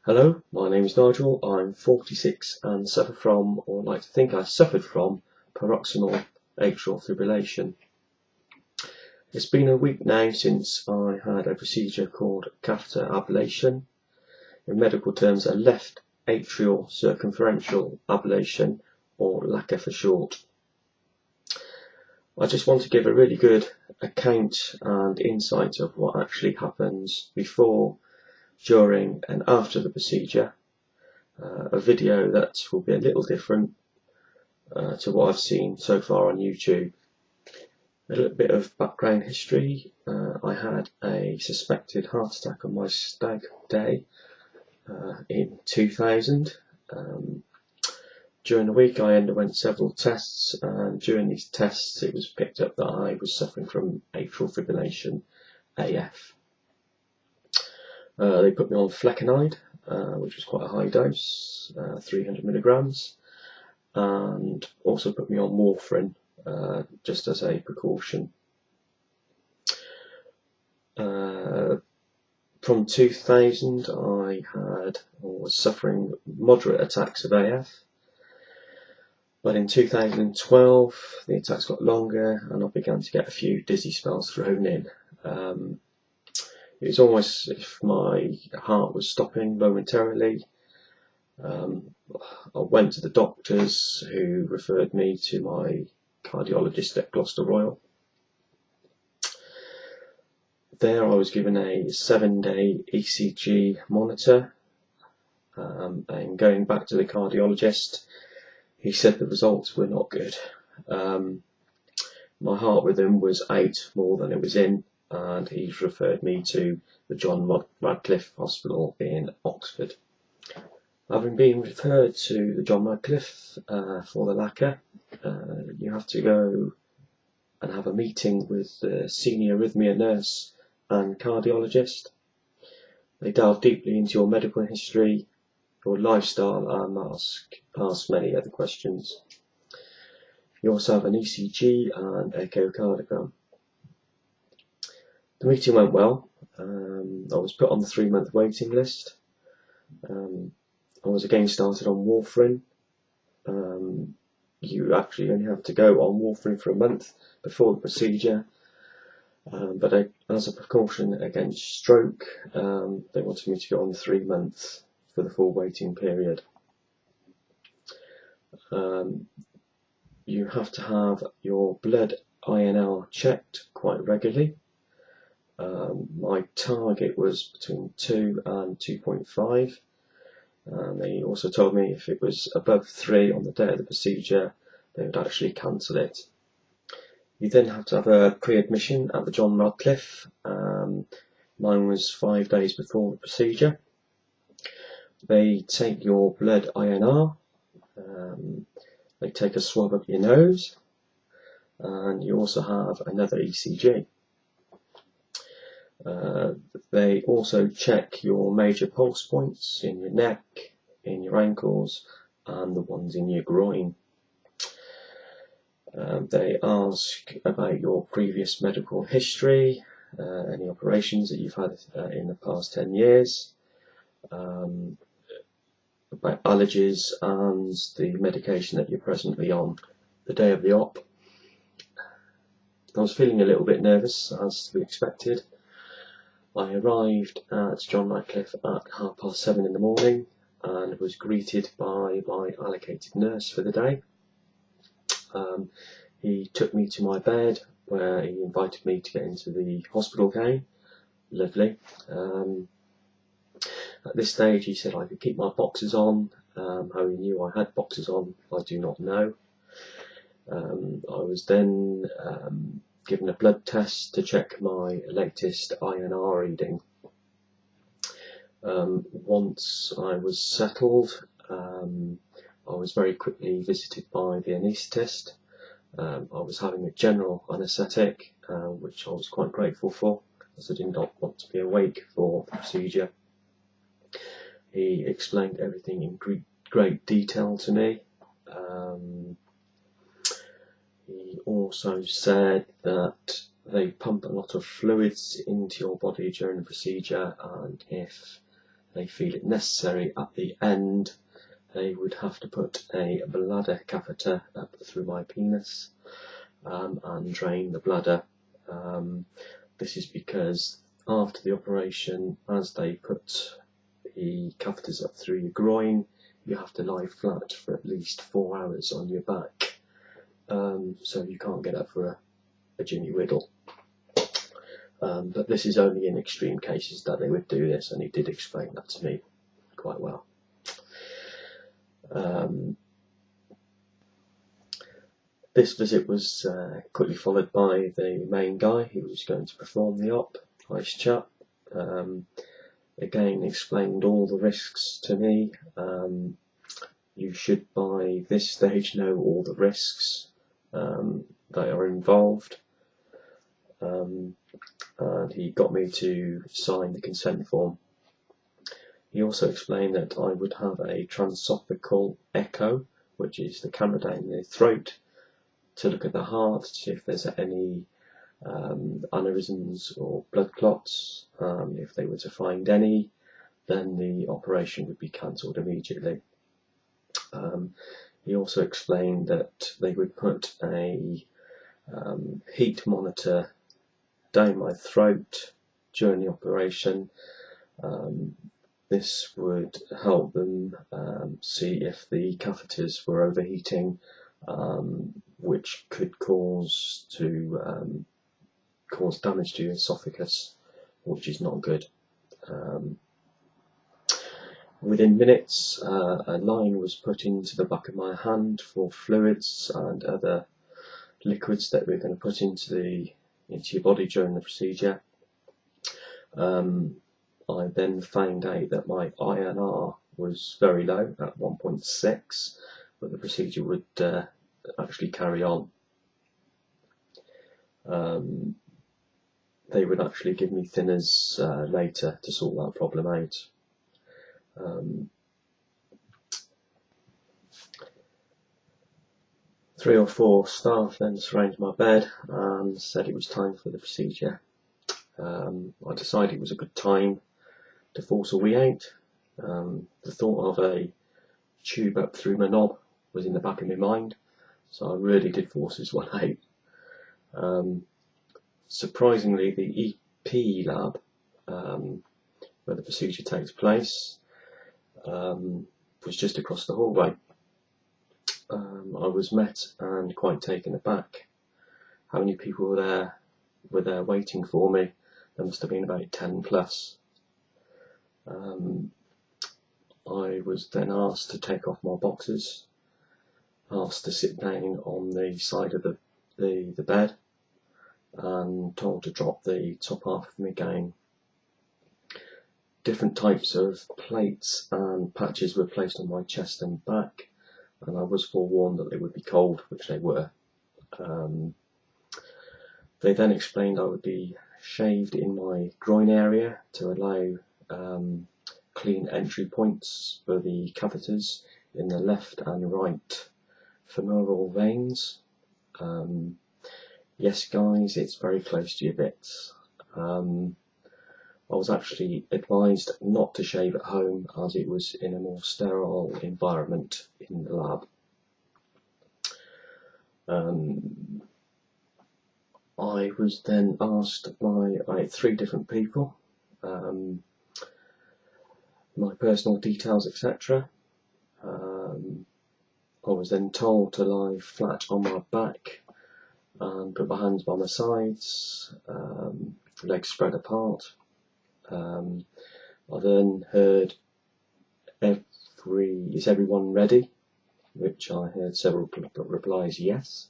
Hello, my name is Nigel. I'm 46 and suffer from, or like to think I suffered from, paroxysmal atrial fibrillation. It's been a week now since I had a procedure called catheter ablation. In medical terms, a left atrial circumferential ablation, or LACA for short. I just want to give a really good account and insight of what actually happens before, during and after the procedure. A video that will be a little different to what I've seen so far on YouTube. A little bit of background history. I had a suspected heart attack on my stag day in 2000. During the week I underwent several tests, and during these tests it was picked up that I was suffering from atrial fibrillation, AF. They put me on flecainide, which was quite a high dose, 300 milligrams, and also put me on warfarin just as a precaution. From 2000 I was suffering moderate attacks of AF, but in 2012 the attacks got longer and I began to get a few dizzy spells thrown in. It was almost as if my heart was stopping momentarily. I went to the doctors, who referred me to my cardiologist at Gloucester Royal. There I was given a 7-day ECG monitor, and going back to the cardiologist, he said the results were not good. My heart rhythm was out more than it was in, and he's referred me to the John Radcliffe Hospital in Oxford. Having been referred to the John Radcliffe for the LACA, you have to go and have a meeting with the senior arrhythmia nurse and cardiologist. They delve deeply into your medical history, your lifestyle, and ask many other questions. You also have an ECG and echocardiogram. The meeting went well. I was put on the 3-month waiting list. I was again started on warfarin. You actually only have to go on warfarin for a month before the procedure, but as a precaution against stroke, they wanted me to go on 3 months for the full waiting period. You have to have your blood INL checked quite regularly. My target was between 2 and 2.5. They also told me if it was above 3 on the day of the procedure, they would actually cancel it. You then have to have a pre-admission at the John Radcliffe. Mine was 5 days before the procedure. They take your blood INR, they take a swab of your nose, and you also have another ECG. They also check your major pulse points in your neck, in your ankles, and the ones in your groin. They ask about your previous medical history, any operations that you've had in the past 10 years, about allergies and the medication that you're presently on. The day of the op, I was feeling a little bit nervous, as to be expected. I arrived at John Radcliffe at 7:30 in the morning and was greeted by my allocated nurse for the day. He took me to my bed, where he invited me to get into the hospital gown. Lovely. At this stage he said I could keep my boxers on. How he knew I had boxers on, I do not know. I was then given a blood test to check my latest INR reading. Once I was settled, I was very quickly visited by the anaesthetist. I was having a general anaesthetic, which I was quite grateful for, as I did not want to be awake for the procedure. He explained everything in great detail to me. He also said that they pump a lot of fluids into your body during the procedure, and if they feel it necessary at the end, they would have to put a bladder catheter up through my penis and drain the bladder. This is because after the operation, as they put the catheters up through your groin, you have to lie flat for at least 4 hours on your back, so you can't get up for a Jimmy Whittle. But this is only in extreme cases that they would do this, and he did explain that to me quite well. This visit was quickly followed by the main guy who was going to perform the op. Nice chap. Again, explained all the risks to me. You should by this stage know all the risks that are involved. And he got me to sign the consent form. He also explained that I would have a transesophageal echo, which is the camera down the throat, to look at the heart to see if there's any aneurysms or blood clots. If they were to find any, then the operation would be cancelled immediately. He also explained that they would put a heat monitor down my throat during the operation. This would help them see if the catheters were overheating, which could cause damage to your esophagus, which is not good. Within minutes, a line was put into the back of my hand for fluids and other liquids that we're going to put into your body during the procedure. I then found out that my INR was very low at 1.6, but the procedure would actually carry on. They would actually give me thinners later to sort that problem out. 3 or 4 staff then surrounded my bed and said it was time for the procedure. I decided it was a good time to force a wee out. The thought of a tube up through my knob was in the back of my mind, so I really did force this one out. Surprisingly, the EP lab, where the procedure takes place, was just across the hallway. I was met and quite taken aback. How many people were there waiting for me? There must have been about 10 plus. I was then asked to take off my boxers, asked to sit down on the side of the bed, and told to drop the top half of my gown. Different types of plates and patches were placed on my chest and back, and I was forewarned that they would be cold, which they were. They then explained I would be shaved in my groin area to allow clean entry points for the catheters in the left and right femoral veins. Yes guys, it's very close to your bits. I was actually advised not to shave at home as it was in a more sterile environment in the lab. I was then asked by 3 different people my personal details, etc. I was then told to lie flat on my back and put my hands by my sides, legs spread apart. I then heard, is everyone ready? Which I heard several replies, yes.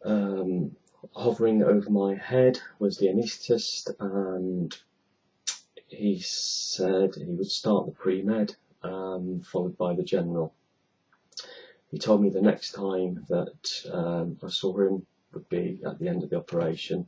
Hovering over my head was the anaesthetist, and he said he would start the pre-med, followed by the general. He told me the next time that I saw him would be at the end of the operation.